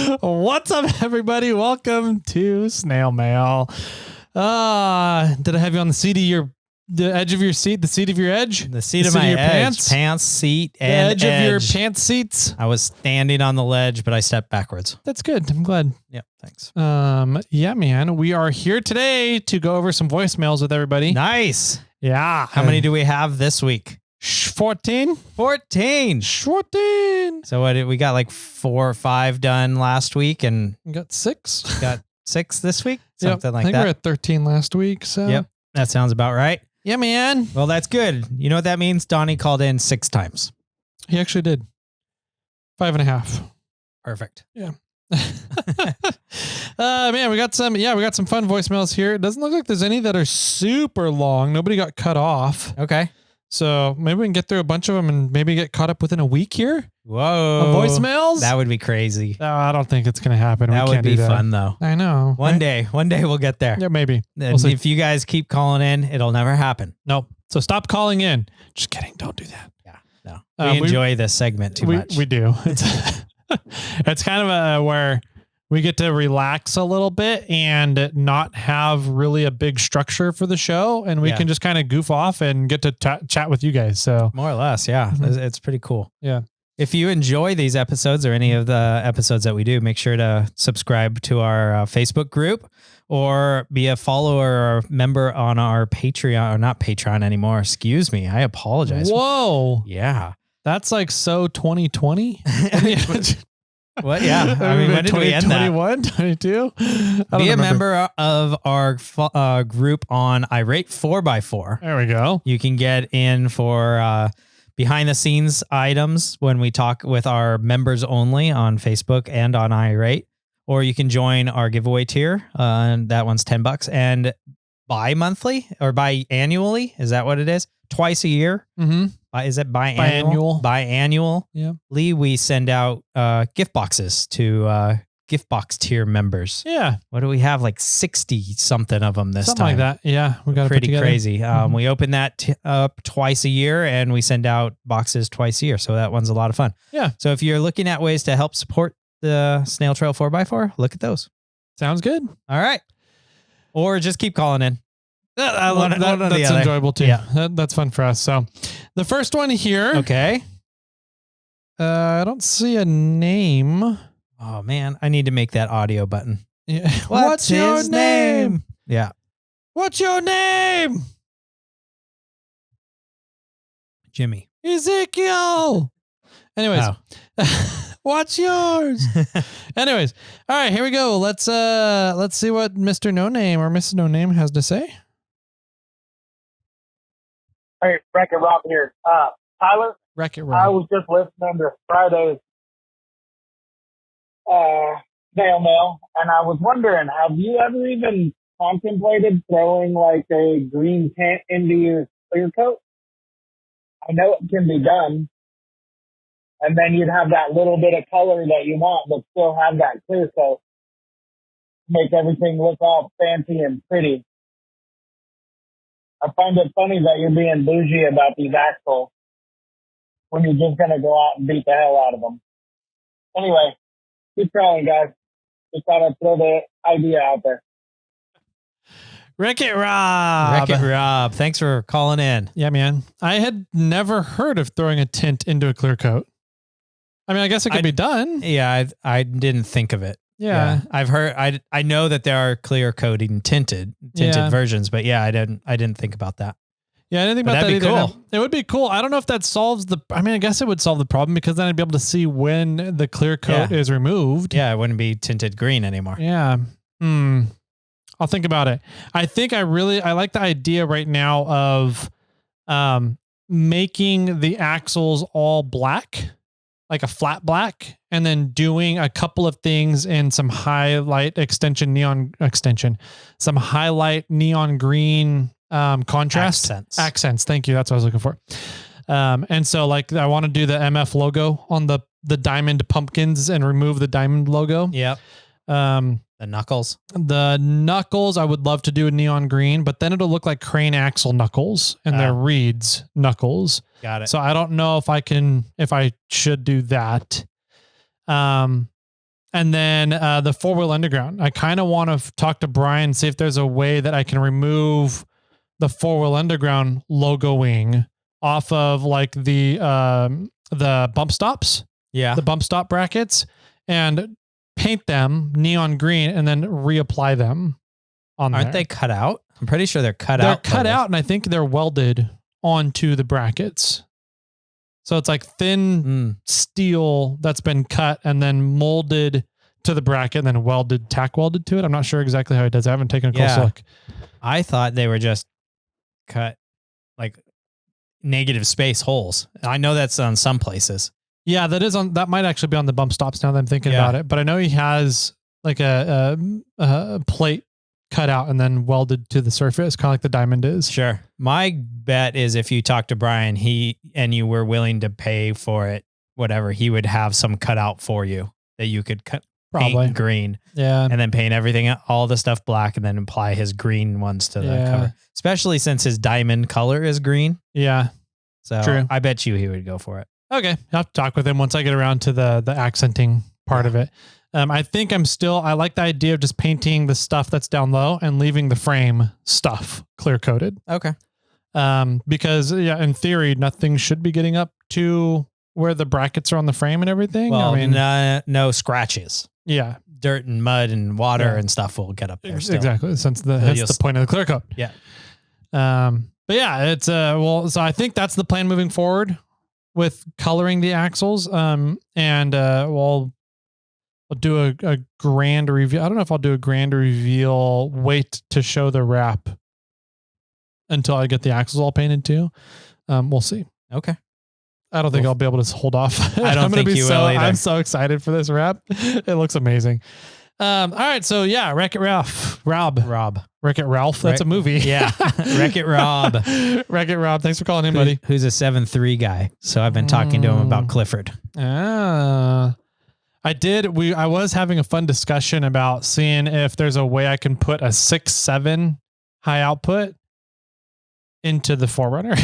What's up, everybody? Welcome to Snail Mail. Did I have you on the edge of your seat, the seat of your edge? The seat of my edge, pants, seat, and the edge of your pants seats. I was standing on the ledge, but I stepped backwards. That's good. I'm glad. Yep, thanks. Yeah, man. We are here today to go over some voicemails with everybody. Nice. Yeah. How many do we have this week? 14. 14. So what did we got, like 4 or 5 done last week, and We got 6. got 6 this week? Something like I think that. we're at 13 last week. So Yep. That sounds about right. Yeah, man. Well, that's good. You know what that means? Donnie called in 6 times. He actually did. 5.5. Perfect. Yeah. Man, we got some fun voicemails here. It doesn't look like there's any that are super long. Nobody got cut off. Okay. So maybe we can get through a bunch of them and maybe get caught up within a week here. Whoa. Voicemails? That would be crazy. No, I don't think it's going to happen. That would be fun, though. I know. One day we'll get there. Yeah, maybe. And if you guys keep calling in, it'll never happen. Nope. So stop calling in. Just kidding. Don't do that. Yeah. No. We enjoy this segment too much. We do. It's kind of where we get to relax a little bit and not have really a big structure for the show. And we can just kind of goof off and get to chat with you guys. So more or less. Yeah. Mm-hmm. It's pretty cool. Yeah. If you enjoy these episodes or any of the episodes that we do, make sure to subscribe to our Facebook group or be a follower or member on our Patreon, or not Patreon anymore. Excuse me. I apologize. Whoa. Yeah. That's like so 2020. What? Yeah. I mean, when did we end that? 21, 22? Be a member of our group on Irate4x4. There we go. You can get in for behind the scenes items when we talk with our members only on Facebook and on Irate, or you can join our giveaway tier. And that one's $10, and bi-monthly or biannually. Is that what it is? Twice a year. Mm-hmm. Is it biannual? Biannual. Yeah. We send out gift boxes to gift box tier members. Yeah. What do we have? Like 60 something of them this Something time. Like that. Yeah. We got pretty crazy. We open that up twice a year, and we send out boxes twice a year. So that one's a lot of fun. Yeah. So if you're looking at ways to help support the Snail Trail 4x4, look at those. Sounds good. All right. Or just keep calling in. That's enjoyable too. Yeah. That's fun for us. So the first one here. Okay. I don't see a name. Oh man, I need to make that audio button. Yeah. What's your name? Yeah. What's your name? Jimmy. Ezekiel. Anyways. What's yours? Anyways. All right, here we go. Let's see what Mr. No Name or Mrs. No Name has to say. Hey, Wreck-It Rob here. Tyler, Wreck-It I Rob. was just listening to Friday's Snail Mail, and I was wondering, have you ever even contemplated throwing like a green tint into your clear coat? I know it can be done, and then you'd have that little bit of color that you want, but still have that clear coat. Make everything look all fancy and pretty. I find it funny that you're being bougie about these axles when you're just going to go out and beat the hell out of them. Anyway, keep trying, guys. Just thought I'd throw the idea out there. Wreck-It Rob. Wreck-It Rob. Thanks for calling in. Yeah, man. I had never heard of throwing a tint into a clear coat. I mean, I guess it could be done. Yeah, I didn't think of it. Yeah. I've heard, I know that there are clear coating tinted versions, but yeah, I didn't think about that. Yeah, I didn't think about that that'd be either. cool. No, it would be cool. I don't know if that solves I guess it would solve the problem, because then I'd be able to see when the clear coat is removed. Yeah, it wouldn't be tinted green anymore. Yeah. I'll think about it. I think I like the idea right now of making the axles all black, like a flat black, and then doing a couple of things in some highlight some highlight neon green contrast accents. Thank you. That's what I was looking for. And so like I want to do the MF logo on the diamond pumpkins and remove the diamond logo. Yep. The knuckles. The knuckles I would love to do a neon green, but then it'll look like crane axle knuckles and they're Reed's knuckles. Got it. So I don't know if I should do that. And then the 4-wheel underground. I kind of want to talk to Brian, see if there's a way that I can remove the 4-wheel underground logoing off of like the bump stops. Yeah. The bump stop brackets, and paint them neon green and then reapply them on there. Aren't they cut out? I'm pretty sure they're cut They're out. cut out, and I think they're welded onto the brackets. So it's like thin steel that's been cut and then molded to the bracket and then tack welded to it. I'm not sure exactly how it does. I haven't taken a close look. I thought they were just cut like negative space holes. I know that's on some places. Yeah, that might actually be on the bump stops now that I'm thinking about it. But I know he has like a plate cut out and then welded to the surface, kind of like the diamond is. Sure. My bet is if you talk to Brian, and you were willing to pay for it, whatever, he would have some cut out for you that you could paint green. Yeah. And then paint everything, all the stuff black, and then apply his green ones to the cover. Especially since his diamond color is green. Yeah. So true. I bet you he would go for it. Okay. I'll have to talk with him once I get around to the accenting part of it. I think I like the idea of just painting the stuff that's down low and leaving the frame stuff clear coated. Okay. Because in theory, nothing should be getting up to where the brackets are on the frame and everything. Well, no scratches. Yeah. Dirt and mud and water and stuff will get up there still. Exactly. Since that's the point of the clear coat. Yeah. But yeah, it's so I think that's the plan moving forward with coloring the axles. I'll do a grand reveal. I don't know if I'll do a grand reveal. Wait to show the wrap until I get the axles all painted too. We'll see. Okay. I don't think I'll be able to hold off. I don't think you will either. I'm so excited for this wrap. It looks amazing. All right. So yeah, Wreck-It Rob. Wreck-It Ralph. That's a movie. Yeah. Wreck-It Rob. Wreck-It Rob. Thanks for calling in, buddy. Who's a 7'3" guy. So I've been talking to him about Clifford. I was having a fun discussion about seeing if there's a way I can put a 6.7 high output into the 4Runner.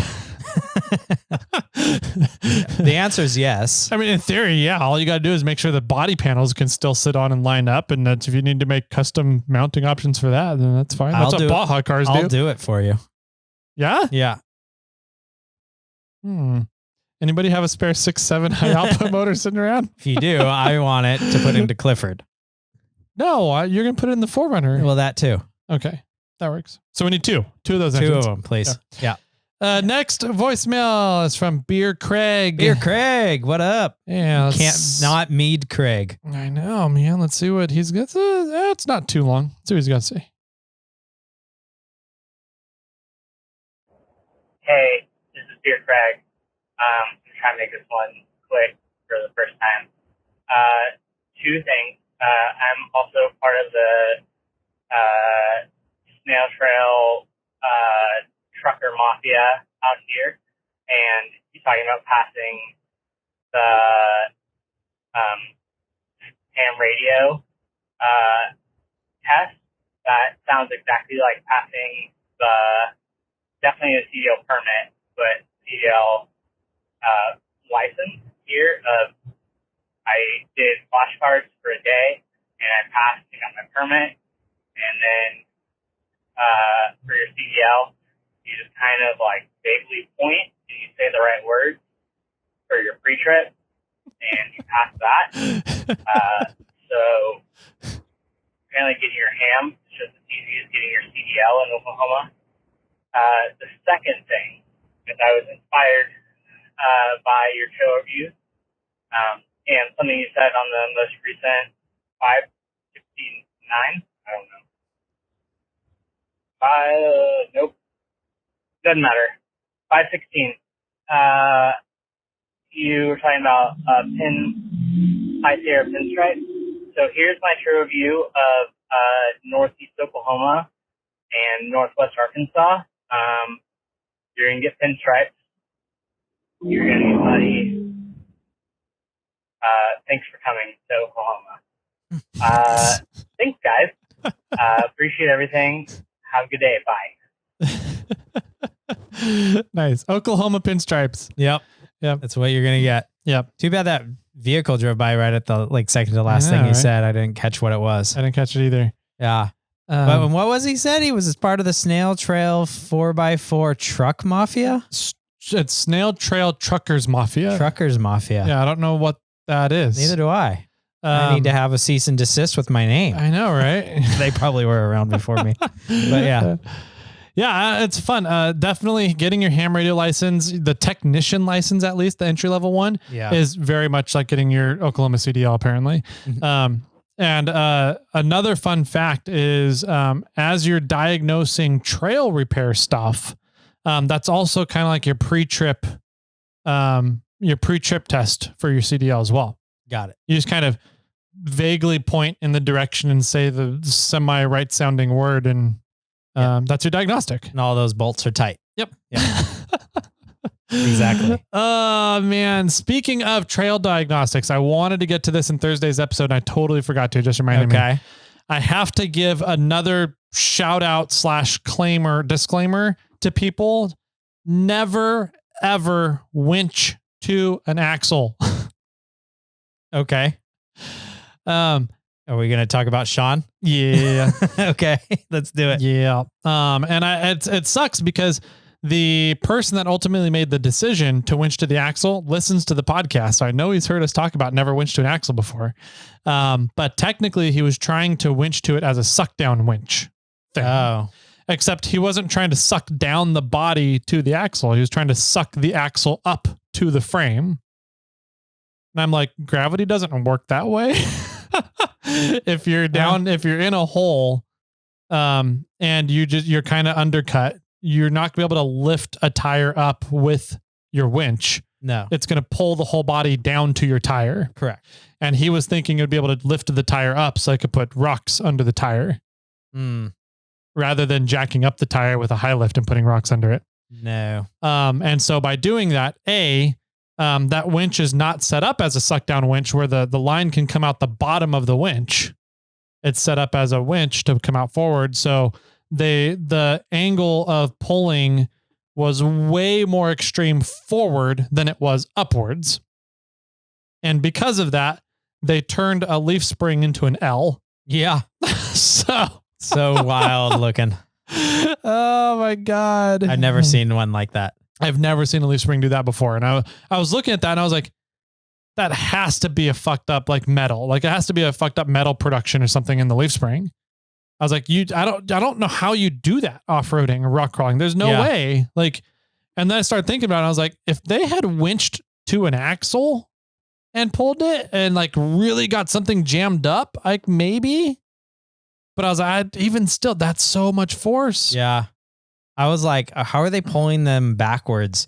The answer is yes. I mean, in theory, yeah. All you got to do is make sure the body panels can still sit on and line up. And that's, if you need to make custom mounting options for that, then that's fine. That's what Baja cars do. I'll do it for you. Yeah? Yeah. Anybody have a spare 6.7 high output motor sitting around? If you do, I want it to put into Clifford. No, you're going to put it in the 4Runner. Well, that too. Okay. That works. So we need two of those engines. Two of them, please. Yeah. Next voicemail is from Beer Craig. Beer Craig, what up? Yeah. Can't not mead Craig. I know, man. Let's see what he's got. It's not too long. Let's see what he's got to say. Hey, this is Beer Craig. I'm trying to make this one quick for the first time. Two things. I'm also part of the SnailTrail trucker mafia out here, and he's talking about passing the ham radio test. That sounds exactly like passing definitely a CDL permit, but CDL license here. I did flashcards for a day, and I passed and got my permit, and then for your CDL, you just kind of like vaguely point and you say the right words for your pre-trip, and you pass that. So apparently getting your ham is just as easy as getting your CDL in Oklahoma. The second thing is I was inspired by your show reviews and something you said on the most recent 569. I don't know. Nope. Doesn't matter. 516. You were talking about high Sierra pinstripes. So here's my true review of northeast Oklahoma and northwest Arkansas. You're gonna get pinstripes. You're gonna get muddy. Thanks for coming to Oklahoma. Thanks, guys. Appreciate everything. Have a good day. Bye. Nice. Oklahoma pinstripes. Yep. Yep. That's what you're going to get. Yep. Too bad that vehicle drove by right at the second to last thing he said. I didn't catch what it was. I didn't catch it either. Yeah. But what was he said? He was as part of the Snail Trail 4x4 Truck Mafia? It's Snail Trail Truckers Mafia. Truckers Mafia. Yeah, I don't know what that is. Neither do I. I need to have a cease and desist with my name. I know, right? They probably were around before me. But yeah. Yeah, it's fun. Definitely getting your ham radio license, the technician license, at least the entry level one, is very much like getting your Oklahoma CDL, apparently. And another fun fact is as you're diagnosing trail repair stuff, that's also kind of like your pre-trip test for your CDL as well. Got it. You just kind of vaguely point in the direction and say the semi right sounding word, and that's your diagnostic. And all those bolts are tight. Yep. Yeah. Exactly. Oh man. Speaking of trail diagnostics, I wanted to get to this in Thursday's episode and I totally forgot to. Just reminded me. I have to give another shout out / disclaimer to people. Never, ever winch to an axle. Okay. Are we going to talk about Sean? Yeah. Okay. Let's do it. Yeah. And it sucks because the person that ultimately made the decision to winch to the axle listens to the podcast. So I know he's heard us talk about never winch to an axle before. But technically he was trying to winch to it as a suck down winch thing. Oh. Except he wasn't trying to suck down the body to the axle. He was trying to suck the axle up to the frame. And I'm like, gravity doesn't work that way. If you're down, if you're in a hole, and you're kind of undercut, you're not gonna be able to lift a tire up with your winch. No, it's going to pull the whole body down to your tire. Correct. And he was thinking it would be able to lift the tire up so I could put rocks under the tire rather than jacking up the tire with a high lift and putting rocks under it. No. And so by doing that, that winch is not set up as a suck down winch where the line can come out the bottom of the winch. It's set up as a winch to come out forward. So the angle of pulling was way more extreme forward than it was upwards. And because of that, they turned a leaf spring into an L. Yeah. So wild looking. Oh my God. I've never seen one like that. I've never seen a leaf spring do that before. And I was looking at that and I was like, that has to be a fucked up like metal. Like it has to be a fucked up metal production or something in the leaf spring. I was like, I don't know how you do that off-roading or rock crawling. There's no way. Like, and then I started thinking about it. I was like, if they had winched to an axle and pulled it and like really got something jammed up, like maybe, but I was like, even still, that's so much force. Yeah. I was like, how are they pulling them backwards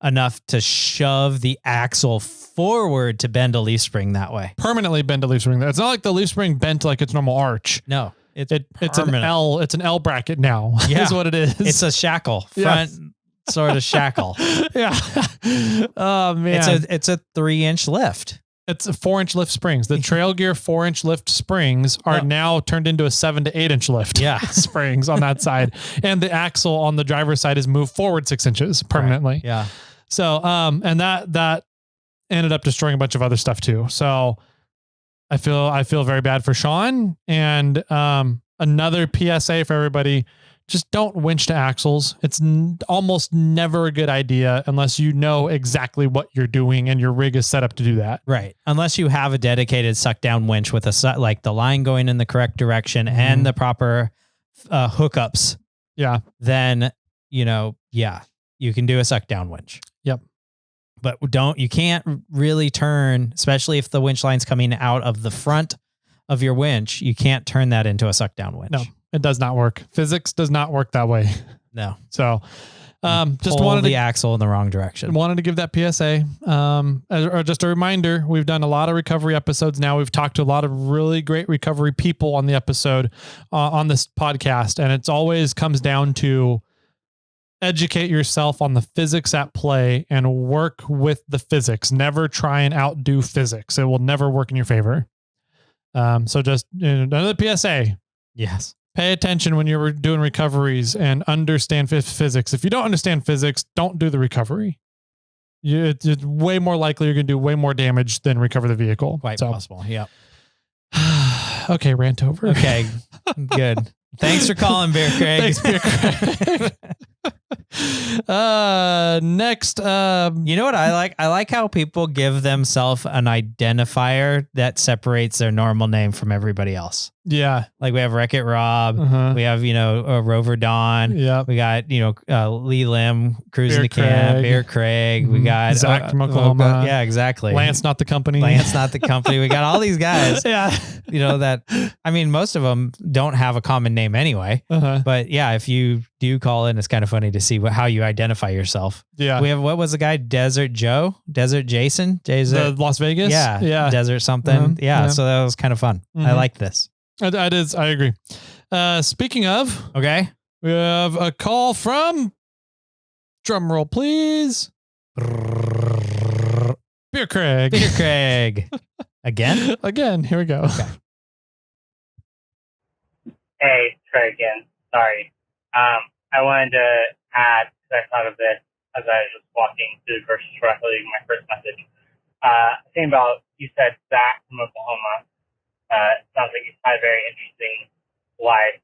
enough to shove the axle forward to bend a leaf spring that way? Permanently bend a leaf spring. It's not like the leaf spring bent like its normal arch. No. It's an L. It's an L bracket now. Yeah. Is what it is. It's a shackle, front sort of shackle. Yeah. Oh man. It's a 3-inch lift. It's a 4-inch lift springs. The Trail Gear 4-inch lift springs are now turned into a 7 to 8-inch lift. Yeah. Springs on that side, and the axle on the driver's side is moved forward 6 inches permanently. Right. Yeah. So and that ended up destroying a bunch of other stuff too. So I feel very bad for Sean. And another PSA for everybody: just don't winch to axles. It's almost never a good idea unless you know exactly what you're doing and your rig is set up to do that. Right. Unless you have a dedicated suck down winch with like the line going in the correct direction and the proper hookups. Yeah. Then, you can do a suck down winch. Yep. But you can't really turn, especially if the winch line's coming out of the front of your winch, you can't turn that into a suck down winch. No, it does not work. Physics does not work that way. No. So, just pull wanted the axle in the wrong direction. Wanted to give that PSA. Or just a reminder, we've done a lot of recovery episodes now. We've talked to a lot of really great recovery people on the episode, on this podcast. And it's always comes down to educate yourself on the physics at play and work with the physics. Never try and outdo physics. It will never work in your favor. So just another PSA. Yes. Pay attention when you're doing recoveries and understand physics. If you don't understand physics, don't do the recovery. it's way more likely you're going to do way more damage than recover the vehicle. Quite possible. Yeah. Okay, rant over. Okay, good. Thanks for calling, Beer Craig. Thanks, Beer Craig. Next, you know what I like? I like how people give themselves an identifier that separates their normal name from everybody else. Yeah. Like we have Wreck-It Rob. We have, Rover Don. Yeah. We got, Lee Lim, Cruising Beer the Camp, Craig. Beer Craig. We got Zach from Oklahoma. Yeah, exactly. Lance, not the company. Lance, not the company. We got all these guys. Yeah. Most of them don't have a common name anyway. But yeah, if you do call in, it's kind of funny to see how you identify yourself. Yeah. We have, what was the guy? Desert Joe? Desert Jason? The Las Vegas? Yeah. Yeah. Desert something. Yeah. So that was kind of fun. I like this. It is. I agree. Speaking of, okay, we have a call from, drum roll, please. Beer Craig. Beer Craig. Again? Again. Here we go. Okay. Hey, Trey again. Sorry. I wanted to add, because I thought of this as I was just walking through the grocery store after leaving my first message. Thing about, you said Zach from Oklahoma. Sounds like he's had a very interesting life.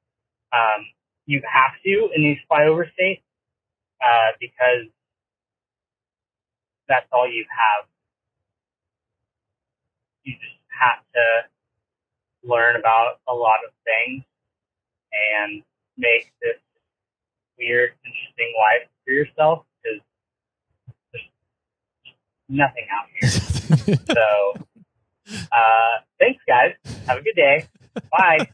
You have to in these flyover states, because that's all you have. You just have to learn about a lot of things and make this weird, interesting life for yourself, because there's nothing out here. So, thanks, guys. Have a good day. Bye.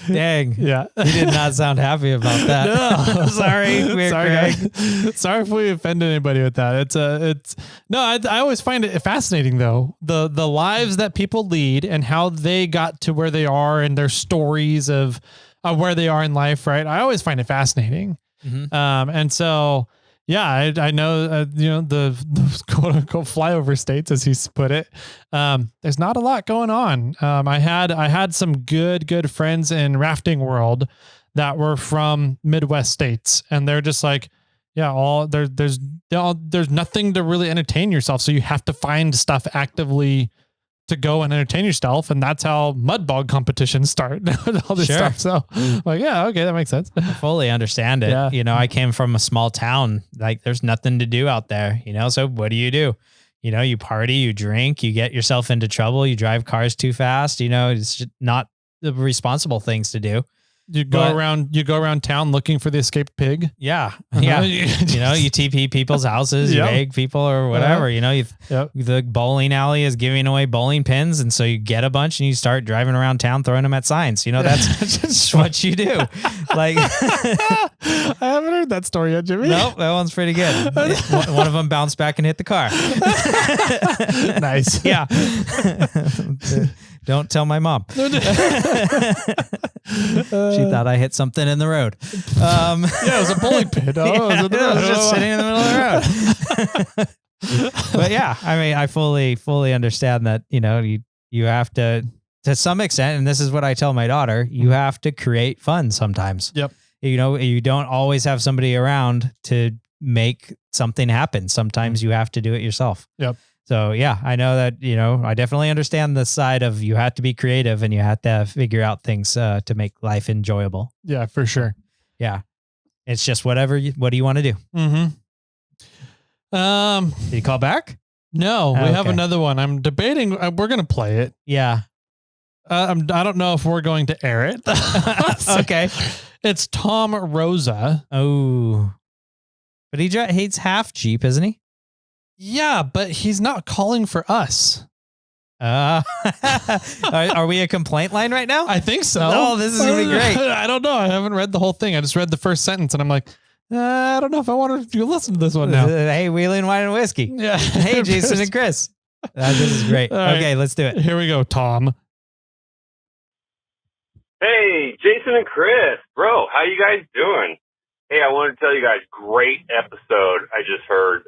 Dang. Yeah. He did not sound happy about that. No. Sorry, Beer Craig. Guys. Sorry if we offended anybody with that. I always find it fascinating though. The lives that people lead and how they got to where they are and their stories of where they are in life. Right. I always find it fascinating. And so, yeah, I know, the quote unquote flyover states, as he's put it. There's not a lot going on. I had some good friends in rafting world that were from Midwest states, and they're just like, yeah, there's nothing to really entertain yourself. So you have to find stuff actively to go and entertain yourself. And that's how mud bog competitions start. All this stuff. So like, yeah, okay, that makes sense. I fully understand it. Yeah. I came from a small town. Like there's nothing to do out there, so what do? You party, you drink, you get yourself into trouble, you drive cars too fast, it's just not the responsible things to do. You go around town looking for the escaped pig. Yeah. Yeah. you TP people's houses, you egg people or whatever, the bowling alley is giving away bowling pins. And so you get a bunch and you start driving around town, throwing them at signs. That's just what you do. Like, I haven't heard that story yet, Jimmy. Nope. That one's pretty good. One of them bounced back and hit the car. Nice. Yeah. Don't tell my mom. She thought I hit something in the road. Yeah, it was a bowling pin. I was just sitting in the middle of the road. But yeah, I fully understand that, you have to some extent, and this is what I tell my daughter, you have to create fun sometimes. Yep. You don't always have somebody around to make something happen. Sometimes you have to do it yourself. Yep. So yeah, I know that, I definitely understand the side of you have to be creative and you have to figure out things to make life enjoyable. Yeah, for sure. Yeah. It's just what do you want to do? Did you call back? No, we have another one. I'm debating. We're going to play it. Yeah. I don't know if we're going to air it. Okay. It's Tom Rosa. Oh, but he's half Jeep, isn't he? Yeah, but he's not calling for us. Are we a complaint line right now? I think so. Oh, this is going to be great. I don't know. I haven't read the whole thing. I just read the first sentence and I'm like, I don't know if I want to listen to this one now. Hey, Wheeling Wine and Whiskey. Yeah. Hey, Jason and Chris. This is great. Right. Okay, let's do it. Here we go, Tom. Hey, Jason and Chris. Bro, how you guys doing? Hey, I wanted to tell you guys, great episode I just heard.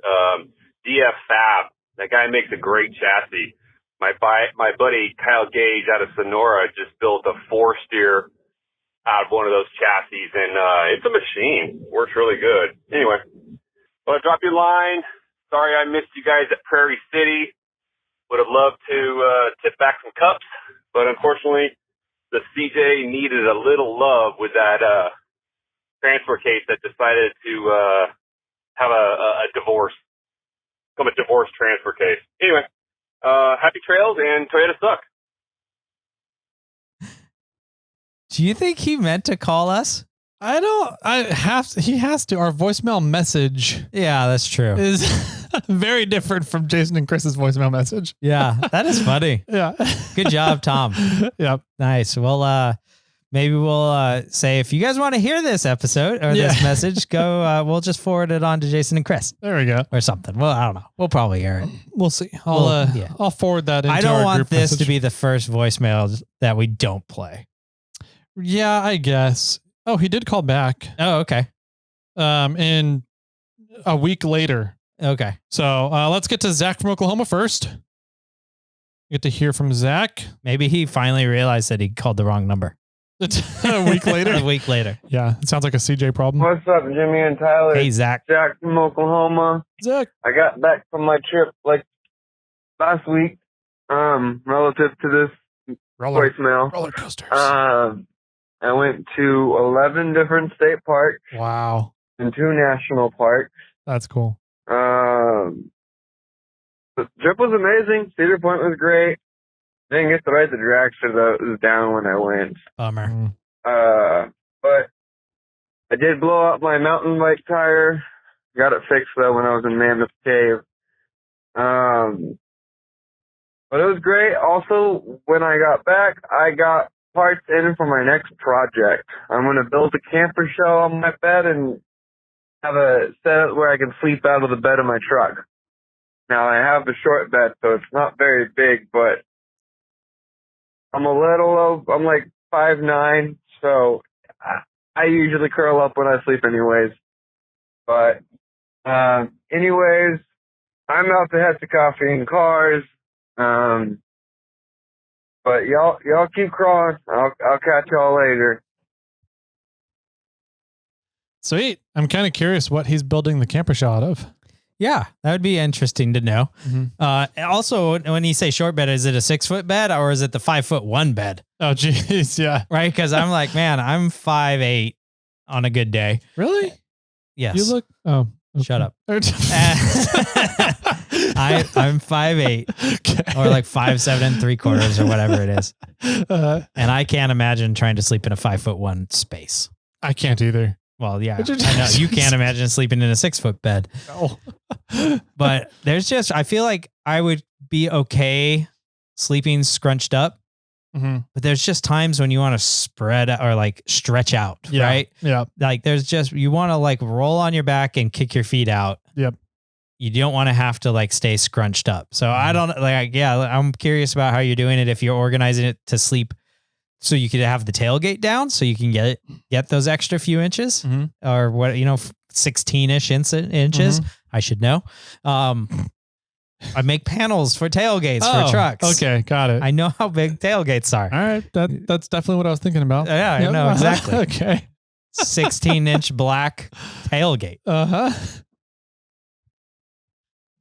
DF Fab. That guy makes a great chassis. My buddy Kyle Gage out of Sonora just built a 4-steer out of one of those chassis, and it's a machine. Works really good. Anyway, I'll drop you a line. Sorry I missed you guys at Prairie City. Would have loved to tip back some cups, but unfortunately, the CJ needed a little love with that transfer case that decided to have a divorce, become a divorce transfer case. Anyway, happy trails and Toyota suck. Do you think he meant to call us? He has to. Our voicemail message Yeah, that's true. is very different from Jason and Chris's voicemail message. Yeah, that is funny. Yeah. Good job, Tom. Yep. Nice. Well, maybe we'll say if you guys want to hear this episode or this message, go. We'll just forward it on to Jason and Chris There we go. or something. Well, I don't know. We'll probably hear it. We'll see. I'll forward that into I don't our want group this message. to be the first voicemail that we don't play. Yeah, I guess. Oh, he did call back. Oh, okay. In a week later. Okay. So let's get to Zach from Oklahoma first. Get to hear from Zach. Maybe he finally realized that he called the wrong number. It's a week later. A week later. Yeah, it sounds like a CJ problem. What's up, Jimmy and Tyler? Hey, Zach. Jack from Oklahoma. Zach. I got back from my trip like last week, relative to this voicemail. Roller coasters. I went to 11 different state parks Wow. and 2 national parks. That's cool. The trip was amazing. Cedar Point was great. Didn't get to ride the dragster though. It was down when I went. Bummer. But I did blow up my mountain bike tire. Got it fixed though when I was in Mammoth Cave. But it was great. Also, when I got back, I got parts in for my next project. I'm going to build a camper shell on my bed and have a setup where I can sleep out of the bed of my truck. Now, I have a short bed, so it's not very big, but I'm like 5'9", so I usually curl up when I sleep anyways. But, anyways, I'm out to head to coffee and cars. But y'all keep crawling. I'll catch y'all later. Sweet. I'm kind of curious what he's building the camper shell out of. Yeah, that would be interesting to know. Mm-hmm. Also, when you say short bed, is it a 6-foot bed or is it the 5'1" bed? Oh, geez. Yeah. Right? Because I'm like, man, I'm 5'8" on a good day. Really? Yes. You look. Oh, okay. Shut up. Okay. I'm 5'8", or like 5'7 3/4" or whatever it is. And I can't imagine trying to sleep in a 5'1" space. I can't either. Well, yeah, I know you can't imagine sleeping in a 6-foot bed. No. But I feel like I would be okay sleeping scrunched up. Mm-hmm. But there's just times when you want to spread or like stretch out, right? Yeah. Like you want to like roll on your back and kick your feet out. Yep. You don't want to have to like stay scrunched up. So I don't I'm curious about how you're doing it. If you're organizing it to sleep so you could have the tailgate down so you can get those extra few inches or 16-ish inches. I should know. I make panels for tailgates for trucks. Okay, got it. I know how big tailgates are. All right, that's definitely what I was thinking about. Yeah, I know exactly. Okay, 16-inch black tailgate.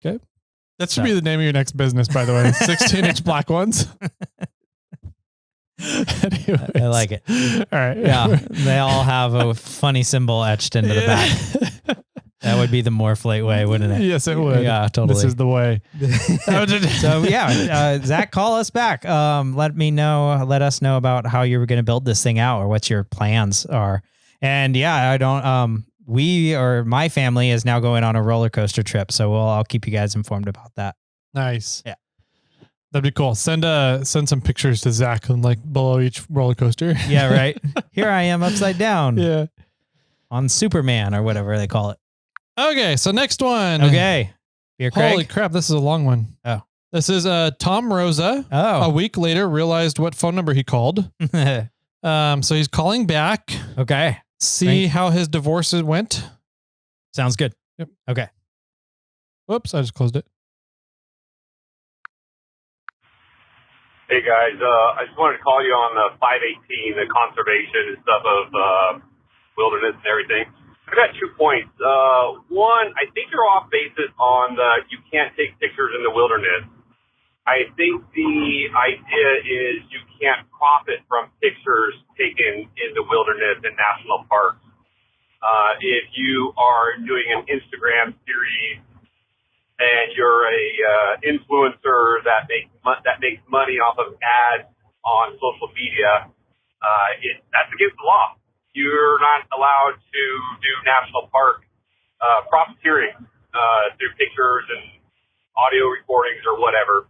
Okay, that should be the name of your next business, by the way. 16-inch black ones. Anyways. I like it. All right. Yeah, they all have a funny symbol etched into the back. That would be the Morphlate way, wouldn't it? Yes, it would. Yeah, totally. This is the way. So yeah, Zach, call us back. Let us know about how you're going to build this thing out or what your plans are. And yeah, my family is now going on a roller coaster trip. So I'll keep you guys informed about that. Nice. Yeah. That'd be cool. Send some pictures to Zach and like below each roller coaster. Yeah, right. Here I am upside down. Yeah. On Superman or whatever they call it. Okay, so next one. Okay. Beer Craig. Holy crap, this is a long one. Oh. This is Tom Rosa. Oh. A week later realized what phone number he called. So he's calling back. Okay. See how his divorce went. Sounds good. Yep. Okay. Whoops, I just closed it. Hey guys, I just wanted to call you on the 518, the conservation and stuff of wilderness and everything. I got 2 points. One, I think you're off basis on the you can't take pictures in the wilderness. I think the idea is you can't profit from pictures taken in the wilderness and national parks. If you are doing an Instagram series and you're a influencer that makes money off of ads on social media, that's against the law. You're not allowed to do national park profiteering through pictures and audio recordings or whatever.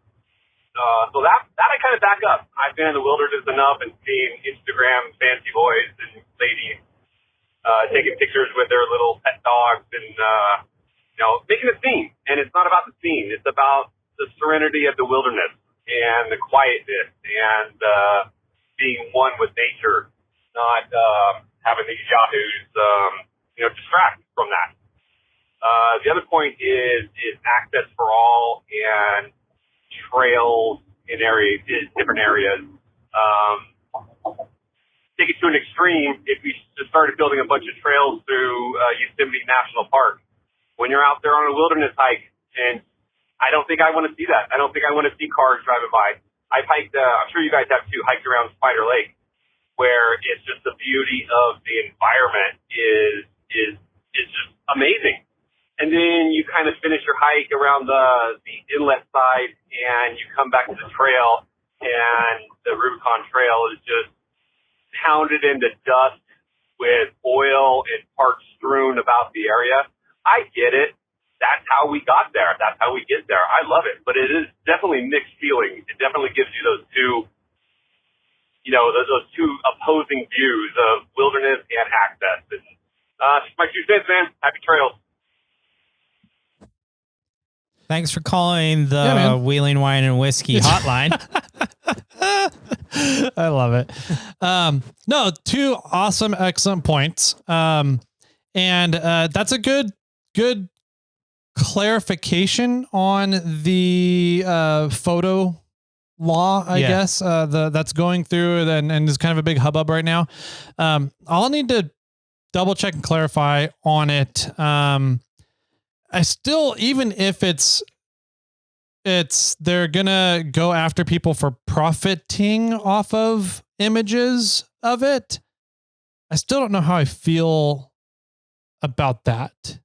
So that I kind of back up. I've been in the wilderness enough and seen Instagram fancy boys and ladies taking pictures with their little pet dogs and making a scene. And it's not about the scene; it's about the serenity of the wilderness and the quietness and being one with nature, not having these yahoos, distract from that. The other point is access for all and trails in different areas. Take it to an extreme. If we just started building a bunch of trails through Yosemite National Park, when you're out there on a wilderness hike, and I don't think I want to see that. I don't think I want to see cars driving by. I've hiked, I'm sure you guys have too, hiked around Spider Lake, where it's just the beauty of the environment is just amazing. And then you kind of finish your hike around the inlet side, and you come back to the trail, and the Rubicon Trail is just pounded into dust with oil and parts strewn about the area. I get it. That's how we got there. That's how we get there. I love it. But it is definitely mixed feelings. It definitely gives you those two opposing views of wilderness and access. And, my 2 cents, man. Happy trails. Thanks for calling the Wheeling Wine and Whiskey hotline. I love it. No, 2 awesome, excellent points. And that's a good clarification on the photo law, I guess, that's going through and is kind of a big hubbub right now. I'll need to double check and clarify on it. I still, even if they're gonna go after people for profiting off of images of it, I still don't know how I feel about that.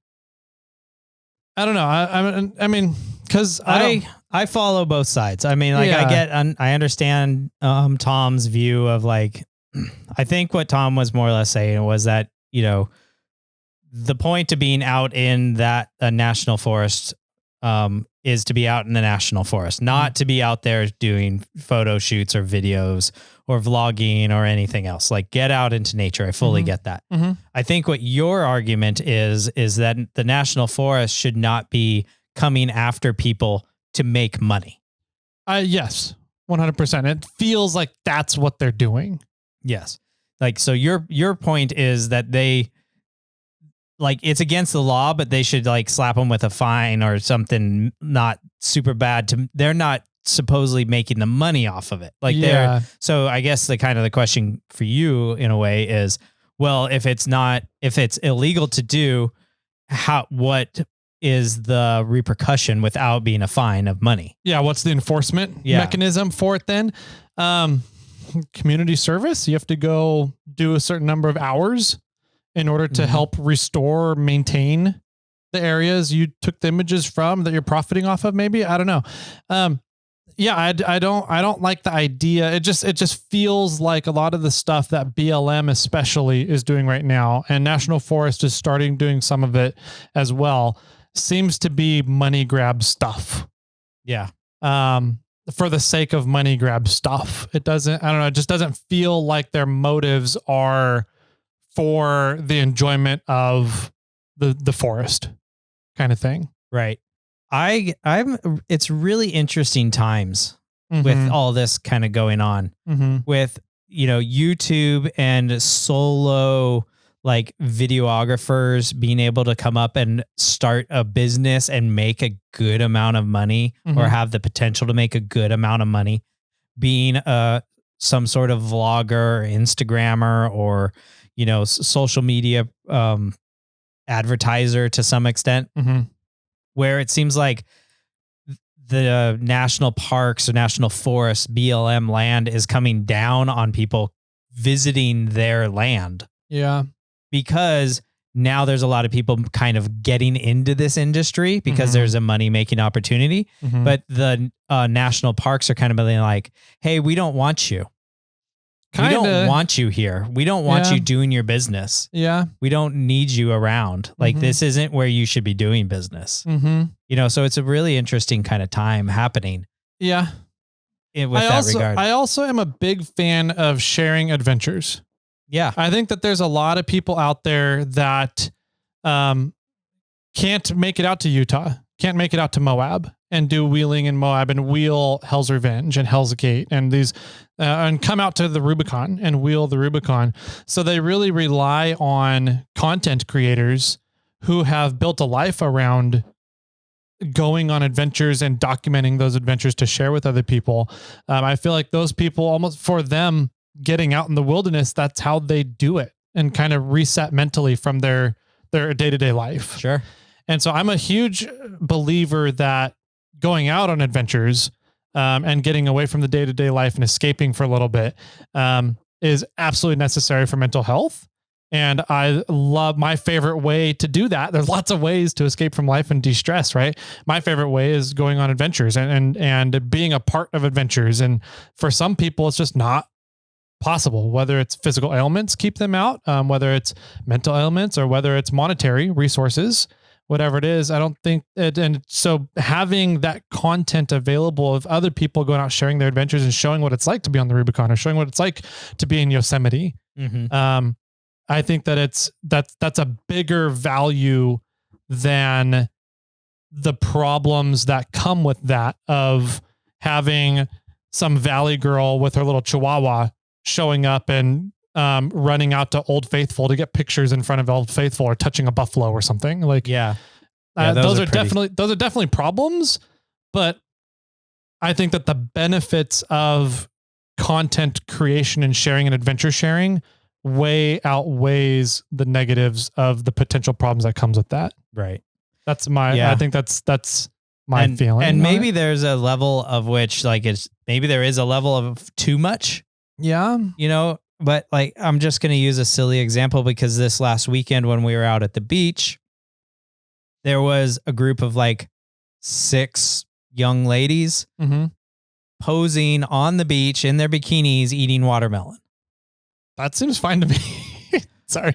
I don't know. I mean, because I follow both sides. I mean, I understand Tom's view of like, I think what Tom was more or less saying was that, the point to being out in that national forest is to be out in the national forest, not to be out there doing photo shoots or videos or vlogging or anything else. Like, get out into nature. I fully get that. I think what your argument is that the national forest should not be coming after people to make money. Yes, 100%. It feels like that's what they're doing. Yes. Like, so your point is that they, like, it's against the law, but they should like slap them with a fine or something not super bad. They're not supposedly making the money off of it. Like so I guess the question for you in a way is, well, if it's illegal to do, what is the repercussion without being a fine of money? Yeah. What's the enforcement mechanism for it then? Community service. You have to go do a certain number of hours in order to help restore or maintain the areas you took the images from that you're profiting off of. Maybe, I don't know. I don't like the idea. It just feels like a lot of the stuff that BLM especially is doing right now, and National Forest is starting doing some of it as well, seems to be money grab stuff. Yeah. For the sake of money grab stuff. It just doesn't feel like their motives are for the enjoyment of the forest kind of thing. Right. It's really interesting times with all this kind of going on with, YouTube and solo like videographers being able to come up and start a business and make a good amount of money or have the potential to make a good amount of money, being some sort of vlogger or Instagrammer or, social media advertiser to some extent, where it seems like the national parks or national forests, BLM land is coming down on people visiting their land. Yeah. Because now there's a lot of people kind of getting into this industry because there's a money making opportunity. But the national parks are kind of being like, hey, we don't want you. We don't want you here. We don't want you doing your business. Yeah. We don't need you around. Like this isn't where you should be doing business. You know, so it's a really interesting kind of time happening. Yeah. Regard. I also am a big fan of sharing adventures. Yeah. I think that there's a lot of people out there that can't make it out to Utah, can't make it out to Moab and do wheeling in Moab and wheel Hell's Revenge and Hell's Gate and these and come out to the Rubicon and wheel the Rubicon. So they really rely on content creators who have built a life around going on adventures and documenting those adventures to share with other people. I feel like those people, almost for them, getting out in the wilderness, that's how they do it and kind of reset mentally from their day-to-day life. Sure. And so I'm a huge believer that going out on adventures and getting away from the day-to-day life and escaping for a little bit is absolutely necessary for mental health. And I love my favorite way to do that. There's lots of ways to escape from life and de-stress, right? My favorite way is going on adventures and being a part of adventures. And for some people, it's just not possible, whether it's physical ailments keep them out, whether it's mental ailments or whether it's monetary resources, whatever it is. I don't think it, and so having that content available of other people going out sharing their adventures and showing what it's like to be on the Rubicon or showing what it's like to be in Yosemite. I think that that's a bigger value than the problems that come with that of having some valley girl with her little chihuahua showing up and running out to Old Faithful to get pictures in front of Old Faithful or touching a buffalo or something. Like, those are definitely problems, but I think that the benefits of content creation and sharing and adventure sharing way outweighs the negatives of the potential problems that comes with that. Right. That's I think that's my feeling. And maybe there's a level of which maybe there is a level of too much. Yeah. You know, but like, I'm just going to use a silly example because this last weekend when we were out at the beach, there was a group of like 6 young ladies posing on the beach in their bikinis eating watermelon. That seems fine to me. Sorry.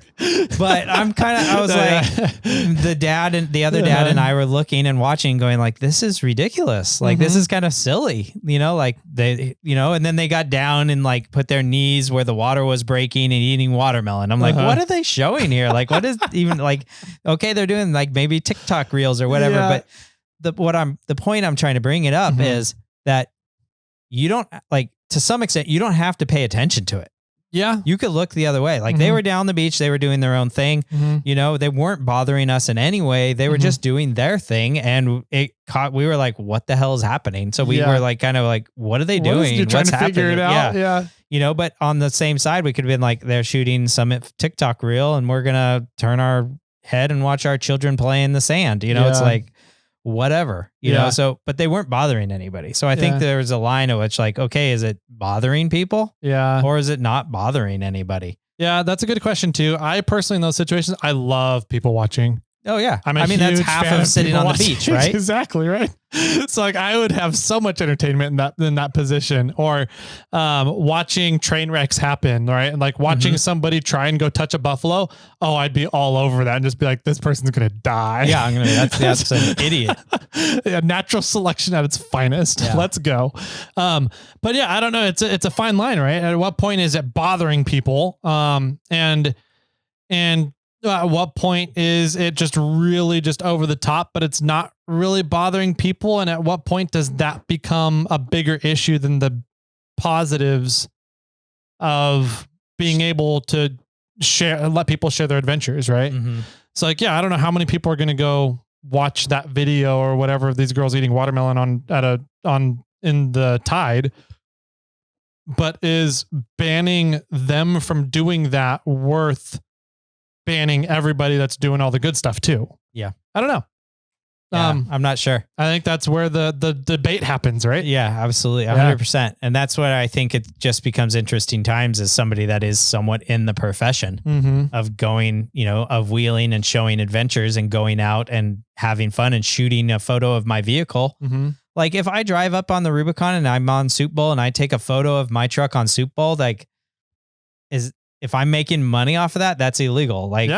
But I was like, the other dad and I were looking and watching going like, this is ridiculous. Like, this is kind of silly, you know, like and then they got down and like put their knees where the water was breaking and eating watermelon. I'm like, what are they showing here? Like, what is even like, okay, they're doing like maybe TikTok reels or whatever. But the point I'm trying to bring it up is that you don't like, to some extent, you don't have to pay attention to it. Yeah. You could look the other way. Like they were down the beach. They were doing their own thing. You know, they weren't bothering us in any way. They were just doing their thing. And we were like, what the hell is happening? So we were like, kind of like, what are they doing? What's happening? Figure it out. Yeah. You know, but on the same side, we could have been like, they're shooting some TikTok reel and we're going to turn our head and watch our children play in the sand. You know, it's like, whatever, you know, so, but they weren't bothering anybody. So I think there's a line of which like, okay, is it bothering people? Yeah. Or is it not bothering anybody? Yeah. That's a good question too. I personally, in those situations, I love people watching. Oh yeah. I mean, that's half of sitting on the beach, right? Exactly. Right. So like I would have so much entertainment in that position, or watching train wrecks happen. Right. And like watching somebody try and go touch a buffalo. Oh, I'd be all over that and just be like, this person's going to die. Yeah. That's an idiot. Yeah. Natural selection at its finest. Yeah. Let's go. But yeah, I don't know. It's a fine line, right? At what point is it bothering people? And at what point is it just really just over the top, but it's not really bothering people? And at what point does that become a bigger issue than the positives of being able to let people share their adventures, right? So like, yeah, I don't know how many people are going to go watch that video or whatever of these girls eating watermelon in the tide, but is banning them from doing that worth banning everybody that's doing all the good stuff too. Yeah. I don't know. Yeah, I'm not sure. I think that's where the debate happens, right? Yeah, absolutely. 100%. And that's what I think it just becomes interesting times as somebody that is somewhat in the profession of going, of wheeling and showing adventures and going out and having fun and shooting a photo of my vehicle. Like if I drive up on the Rubicon and I'm on Soup Bowl and I take a photo of my truck on Soup Bowl, like if I'm making money off of that, that's illegal. Like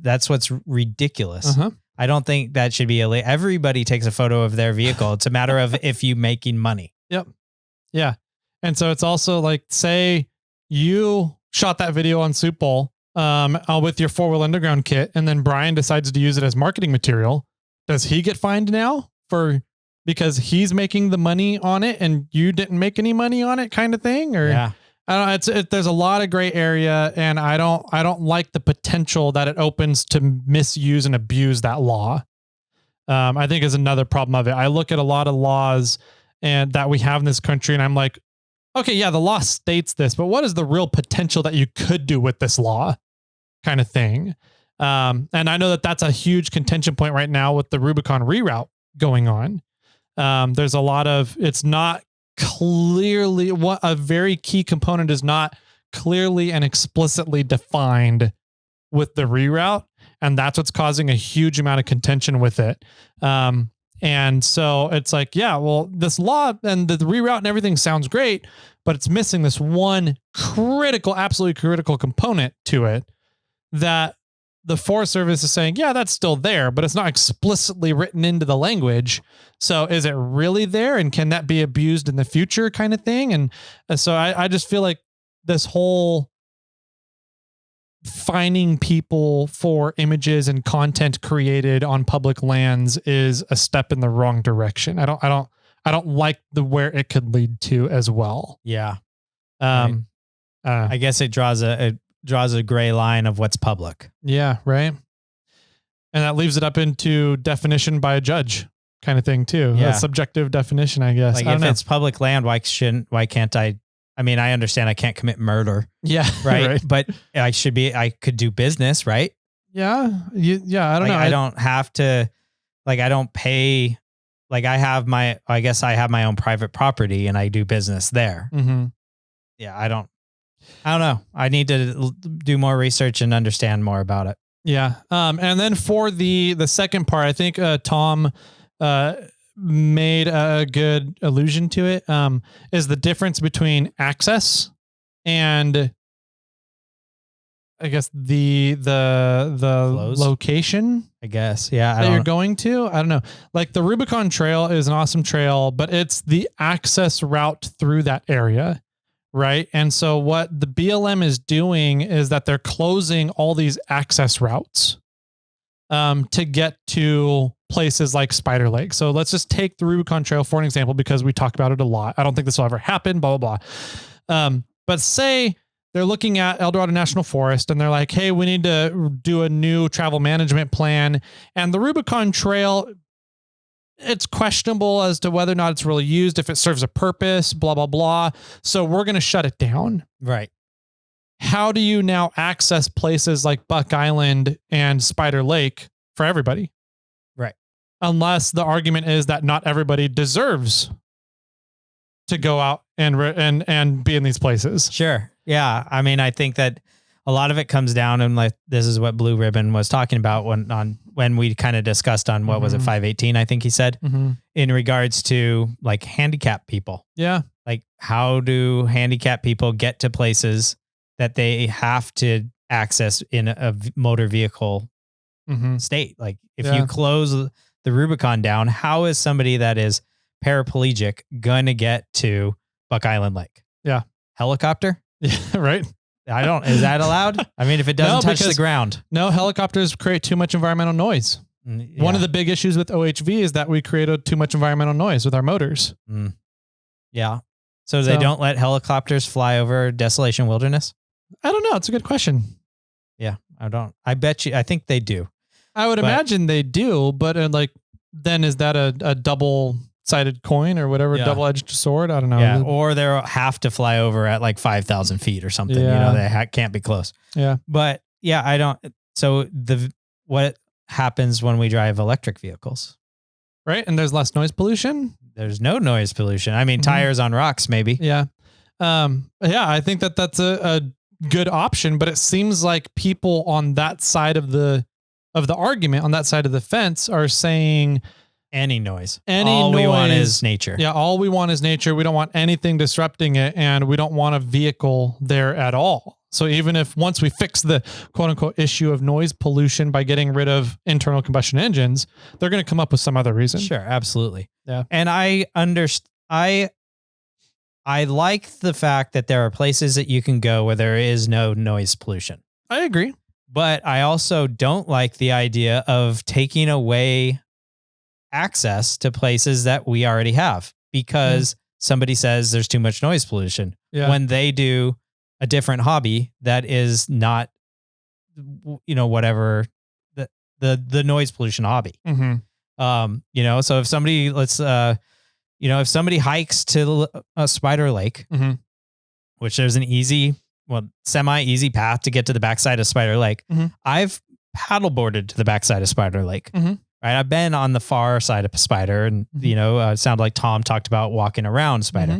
that's what's ridiculous. I don't think that should be illegal. Everybody takes a photo of their vehicle. It's a matter of if you making money. Yep. Yeah. And so it's also like, say you shot that video on Soup Bowl with your 4-wheel underground kit, and then Brian decides to use it as marketing material. Does he get fined now because he's making the money on it and you didn't make any money on it, kind of thing? Or I don't know. There's a lot of gray area, and I don't like the potential that it opens to misuse and abuse that law. I think is another problem of it. I look at a lot of laws and that we have in this country, and I'm like, okay, yeah, the law states this, but what is the real potential that you could do with this law, kind of thing? And I know that that's a huge contention point right now with the Rubicon reroute going on. There's a lot of, it's not clearly, what a very key component is not clearly and explicitly defined with the reroute, and that's what's causing a huge amount of contention with it. And so it's like, yeah, well, this law and the reroute and everything sounds great, but it's missing this one critical, absolutely critical component to it that the Forest Service is saying, yeah, that's still there, but it's not explicitly written into the language. So is it really there? And can that be abused in the future, kind of thing? And so I just feel like this whole fining people for images and content created on public lands is a step in the wrong direction. I don't like where it could lead to as well. Yeah. I guess it draws a gray line of what's public. Yeah. Right. And that leaves it up into definition by a judge, kind of thing too. Yeah. A subjective definition, I guess. Like if it's public land, why can't I mean, I understand I can't commit murder. Yeah. Right. But I could do business, right? Yeah. I don't know. I don't have to, I don't pay, I have my own private property and I do business there. Yeah. I don't know. I need to do more research and understand more about it. Yeah. And then for the second part, I think Tom made a good allusion to it, is the difference between access and I guess the location, I guess. Yeah. That you're going to. I don't know. Like the Rubicon Trail is an awesome trail, but it's the access route through that area. Right. And so what the BLM is doing is that they're closing all these access routes to get to places like Spider Lake. So let's just take the Rubicon Trail for an example, because we talk about it a lot. I don't think this will ever happen, blah, blah, blah. But say they're looking at El Dorado National Forest and they're like, hey, we need to do a new travel management plan. And the Rubicon Trail, it's questionable as to whether or not it's really used, if it serves a purpose, blah, blah, blah. So we're going to shut it down. Right. How do you now access places like Buck Island and Spider Lake for everybody? Right. Unless the argument is that not everybody deserves to go out and be in these places. Sure. Yeah. I mean, I think that a lot of it comes down, and this is what Blue Ribbon was talking about when we kind of discussed on what was it, 518, I think he said, in regards to handicapped people. Yeah. How do handicapped people get to places that they have to access in a motor vehicle state? If you close the Rubicon down, how is somebody that is paraplegic going to get to Buck Island Lake? Yeah. Helicopter? Yeah. Right. Is that allowed? I mean, if it doesn't touch the ground. No, helicopters create too much environmental noise. Yeah. One of the big issues with OHV is that we create too much environmental noise with our motors. Yeah. So they don't let helicopters fly over Desolation Wilderness? I don't know. It's a good question. Yeah, I bet you, I think they do. I would imagine they do, but then is that a double-sided coin or whatever, double-edged sword? I don't know. Yeah, or they'll have to fly over at 5,000 feet or something. Yeah. They can't be close. Yeah. But yeah, So what happens when we drive electric vehicles? Right. And there's less noise pollution. There's no noise pollution. I mean, tires on rocks, maybe. Yeah. I think that's a good option, but it seems like people on that side of the argument, on that side of the fence, are saying any noise. All we want is nature. Yeah. All we want is nature. We don't want anything disrupting it. And we don't want a vehicle there at all. So even if once we fix the quote unquote issue of noise pollution by getting rid of internal combustion engines, they're going to come up with some other reason. Sure. Absolutely. Yeah. And I like the fact that there are places that you can go where there is no noise pollution. I agree. But I also don't like the idea of taking away access to places that we already have because somebody says there's too much noise pollution when they do a different hobby that is not, whatever the noise pollution hobby. So if somebody if somebody hikes to a Spider Lake, which there's an semi-easy path to get to the backside of Spider Lake. I've paddleboarded to the backside of Spider Lake. Right. I've been on the far side of Spider and, it sounded like Tom talked about walking around Spider.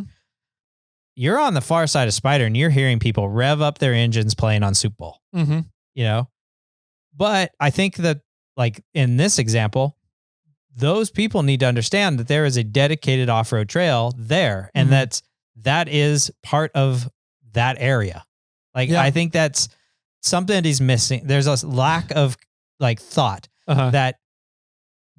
You're on the far side of Spider and you're hearing people rev up their engines playing on Soup Bowl, but I think that like in this example, those people need to understand that there is a dedicated off-road trail there and that is part of that area. I think that's something that he's missing. There's a lack of like thought that,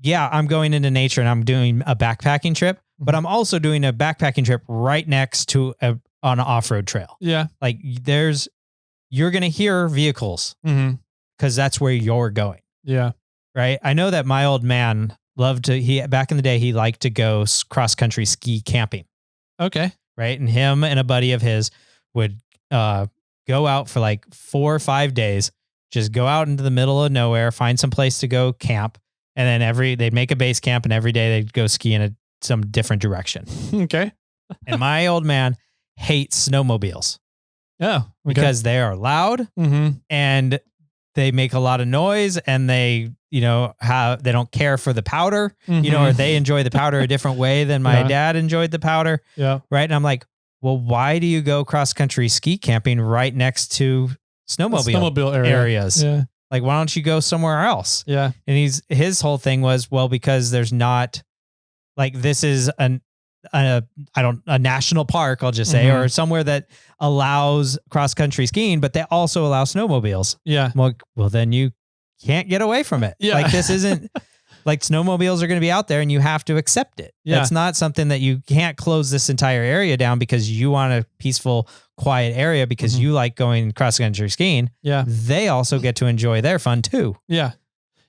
I'm going into nature and I'm doing a backpacking trip, but I'm also doing a backpacking trip right next to on an off-road trail. Yeah. Like you're going to hear vehicles because that's where you're going. Yeah. Right. I know that my old man back in the day, he liked to go cross-country ski camping. Okay. Right. And him and a buddy of his would go out for like 4 or 5 days, just go out into the middle of nowhere, find some place to go camp. And then they'd make a base camp and every day they'd go ski in some different direction. Okay. And my old man hates snowmobiles. Oh, because they are loud and they make a lot of noise and they don't care for the powder, or they enjoy the powder a different way than my dad enjoyed the powder. Yeah. Right. And I'm like, well, why do you go cross-country ski camping right next to snowmobile areas? Yeah. Like, why don't you go somewhere else? Yeah. And his whole thing was, well, because there's not like, this is a national park, I'll just say, or somewhere that allows cross-country skiing, but they also allow snowmobiles. Yeah. Well, then you can't get away from it. Yeah. Like this isn't like snowmobiles are going to be out there and you have to accept it. Yeah. That's not something that you can't close this entire area down because you want a peaceful, quiet area because you like going cross-country skiing. Yeah. They also get to enjoy their fun too. Yeah.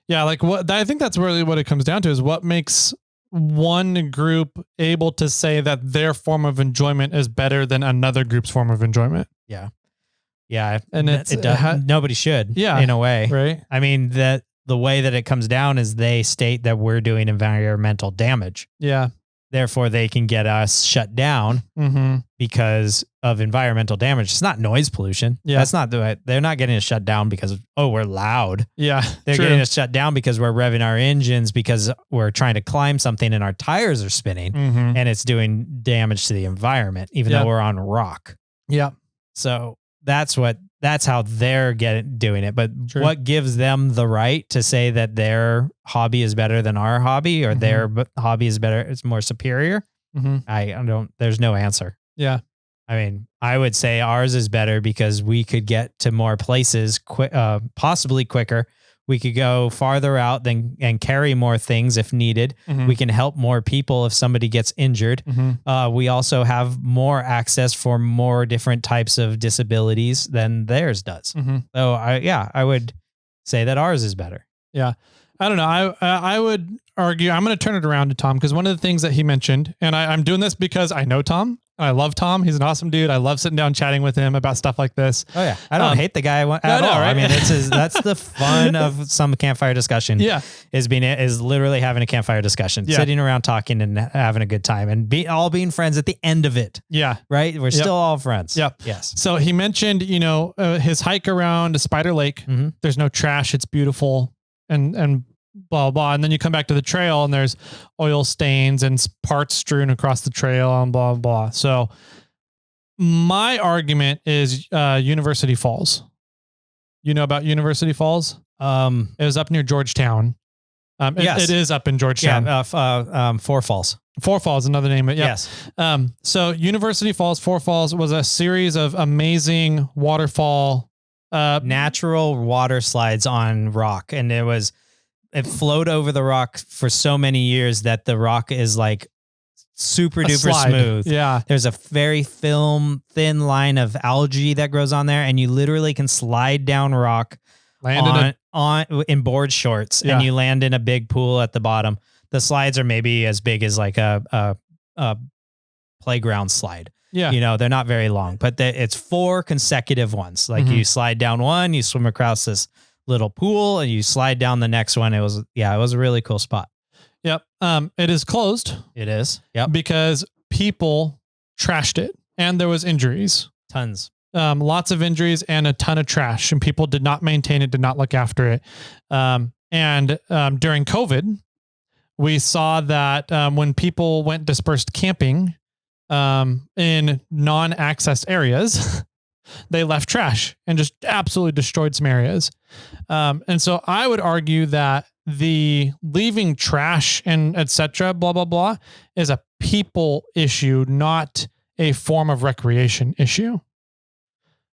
Yeah. Like I think that's really what it comes down to is what makes one group able to say that their form of enjoyment is better than another group's form of enjoyment. Yeah. Yeah. And nobody should, in a way. Right. I mean, that the way that it comes down is they state that we're doing environmental damage. Yeah. Therefore, they can get us shut down because of environmental damage. It's not noise pollution. Yeah. That's not they're not getting us shut down because, we're loud. Yeah. They're getting us shut down because we're revving our engines because we're trying to climb something and our tires are spinning and it's doing damage to the environment, even though we're on rock. Yeah. So that's how they're doing it. But what gives them the right to say that their hobby is better than our hobby or their hobby is better, it's more superior? There's no answer. Yeah. I mean, I would say ours is better because we could get to more places possibly quicker. We could go farther out and carry more things if needed. We can help more people if somebody gets injured. We also have more access for more different types of disabilities than theirs does. So I would say that ours is better. Yeah. I don't know. I would argue, I'm going to turn it around to Tom, because one of the things that he mentioned, and I'm doing this because I know Tom. I love Tom. He's an awesome dude. I love sitting down chatting with him about stuff like this. Oh yeah. I don't hate the guy at all. Right? I mean, that's the fun of some campfire discussion. Yeah. Is literally having a campfire discussion, sitting around talking and having a good time and all being friends at the end of it. Yeah. Right. We're still all friends. Yep. Yes. So he mentioned, his hike around Spider Lake. Mm-hmm. There's no trash. It's beautiful and blah, blah. And then you come back to the trail and there's oil stains and parts strewn across the trail and blah, blah. So my argument is University Falls. You know about University Falls? It was up near Georgetown. It is up in Georgetown. Yeah, Four Falls. Four Falls, another name. Yeah. Yes. So University Falls, Four Falls was a series of amazing waterfall, natural water slides on rock. And it flowed over the rock for so many years that the rock is like super duper smooth. Yeah. There's a very thin line of algae that grows on there, and you literally can slide down rock in board shorts, and you land in a big pool at the bottom. The slides are maybe as big as like a playground slide. Yeah. They're not very long, but it's 4 consecutive ones. Like you slide down one, you swim across this little pool, and you slide down the next one. It was a really cool spot. Yep. It is closed. It is. Yep. Because people trashed it and there was injuries. Tons. Lots of injuries and a ton of trash, and people did not maintain it, did not look after it. And during COVID, we saw that when people went dispersed camping in non-accessed areas, they left trash and just absolutely destroyed some areas. And so I would argue that the leaving trash and et cetera, blah, blah, blah, is a people issue, not a form of recreation issue.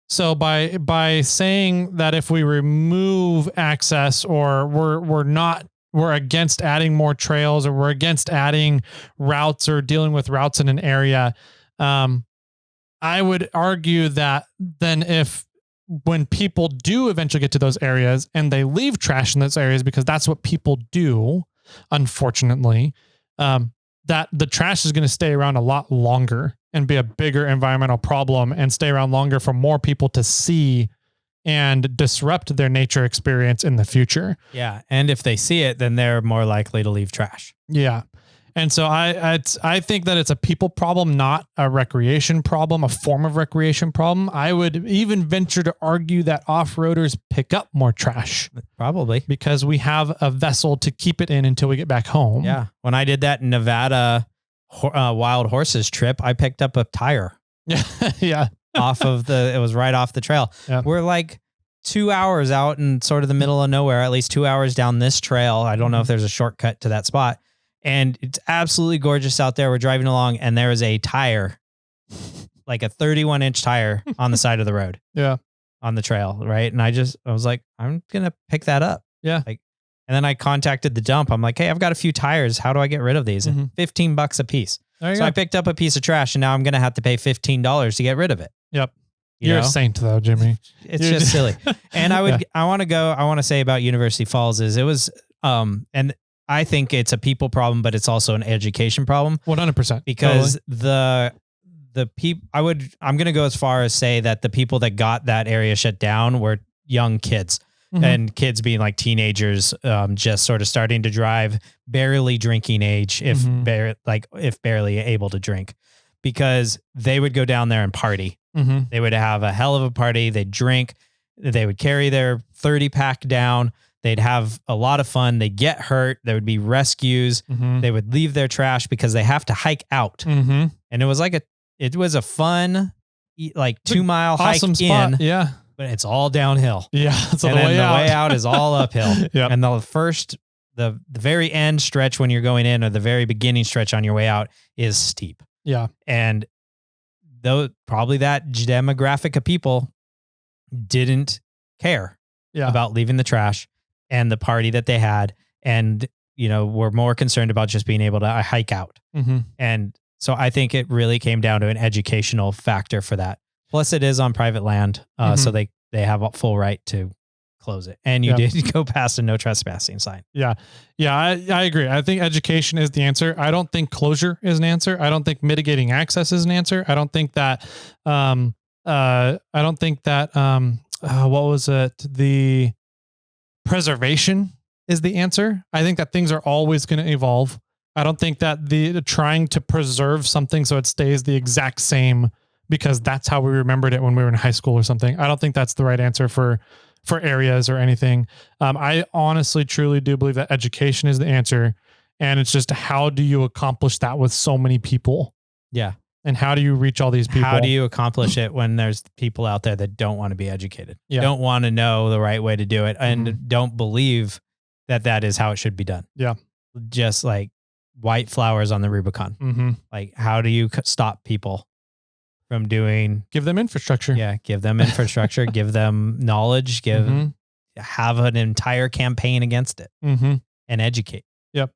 So by saying that if we remove access, or we're against adding more trails, or we're against adding routes or dealing with routes in an area, I would argue that then when people do eventually get to those areas and they leave trash in those areas, because that's what people do, unfortunately, that the trash is going to stay around a lot longer and be a bigger environmental problem and stay around longer for more people to see and disrupt their nature experience in the future. Yeah. And if they see it, then they're more likely to leave trash. Yeah. And so I think that it's a people problem, not a recreation problem, a form of recreation problem. I would even venture to argue that off-roaders pick up more trash. Probably. Because we have a vessel to keep it in until we get back home. Yeah. When I did that Nevada wild horses trip, I picked up a tire. Yeah. It was right off the trail. Yeah. We're like 2 hours out in sort of the middle of nowhere, at least 2 hours down this trail. I don't know if there's a shortcut to that spot. And it's absolutely gorgeous out there. We're driving along and there is a tire, like a 31-inch tire on the side of the road. Yeah. On the trail. Right. And I was like, I'm going to pick that up. Yeah. And then I contacted the dump. I'm like, hey, I've got a few tires. How do I get rid of these? And $15 a piece. So I picked up a piece of trash, and now I'm going to have to pay $15 to get rid of it. Yep. You're a saint though, Jimmy. It's just silly. And I want to say about University Falls is it was, and I think it's a people problem, but it's also an education problem. 100%. Because the people, I'm going to go as far as say that the people that got that area shut down were young kids. And kids being like teenagers, just sort of starting to drive, barely drinking age, if barely able to drink, because they would go down there and party. They would have a hell of a party. They'd drink. They would carry their 30 pack down. They'd have a lot of fun. They'd get hurt. There would be rescues. They would leave their trash because they have to hike out. And it was a fun, like 2 mile hike in. Yeah. But it's all downhill. Yeah. So the way out is all uphill. Yep. And the very end stretch when you're going in, or the very beginning stretch on your way out, is steep. Yeah. And though probably that demographic of people didn't care about leaving the trash and the party that they had. And, were more concerned about just being able to hike out. And so I think it really came down to an educational factor for that. Plus, it is on private land, so they have a full right to close it. And you did go past a no trespassing sign. Yeah. Yeah. I agree. I think education is the answer. I don't think closure is an answer. I don't think mitigating access is an answer. I don't think that, what was it? The preservation is the answer. I think that things are always going to evolve. I don't think that the trying to preserve something so it stays the exact same because that's how we remembered it when we were in high school or something. I don't think that's the right answer for areas or anything. I honestly, truly do believe that education is the answer. And it's just, how do you accomplish that with so many people? Yeah. And how do you reach all these people? How do you accomplish it when there's people out there that don't want to be educated, Yeah. don't want to know the right way to do it, and don't believe that that is how it should be done? Yeah. Just like white flowers on the Rubicon. Like, how do you stop people from doing? Give them infrastructure. Yeah. Give them infrastructure, give them knowledge, have an entire campaign against it and educate. Yep.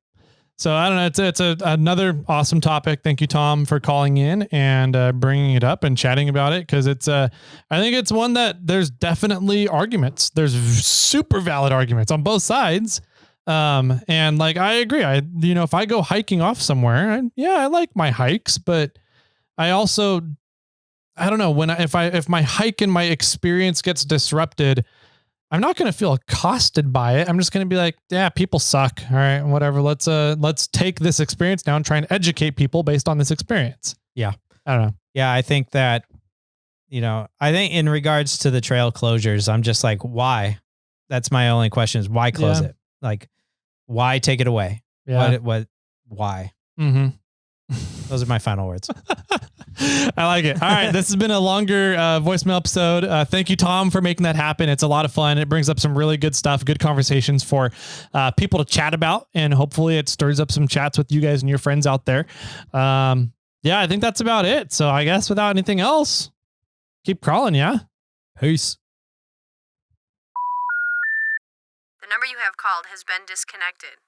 So I don't know. It's another awesome topic. Thank you, Tom, for calling in and bringing it up and chatting about it. Cause it's I think it's one that there's definitely arguments. There's super valid arguments on both sides. And like, I agree. If I go hiking off somewhere, I like my hikes, but I also, I don't know, if my hike and my experience gets disrupted, I'm not going to feel accosted by it. I'm just going to be like, yeah, people suck. All right, whatever. Let's take this experience now and try and educate people based on this experience. Yeah. I don't know. Yeah. I think that, I think in regards to the trail closures, I'm just like, why? That's my only question is why close it? Like, why take it away? Yeah. Why? Mm-hmm. Those are my final words. I like it. All right. This has been a longer voicemail episode. Thank you, Tom, for making that happen. It's a lot of fun. It brings up some really good stuff, good conversations for people to chat about. And hopefully it stirs up some chats with you guys and your friends out there. Yeah, I think that's about it. So I guess without anything else, keep crawling. Yeah. Peace. The number you have called has been disconnected.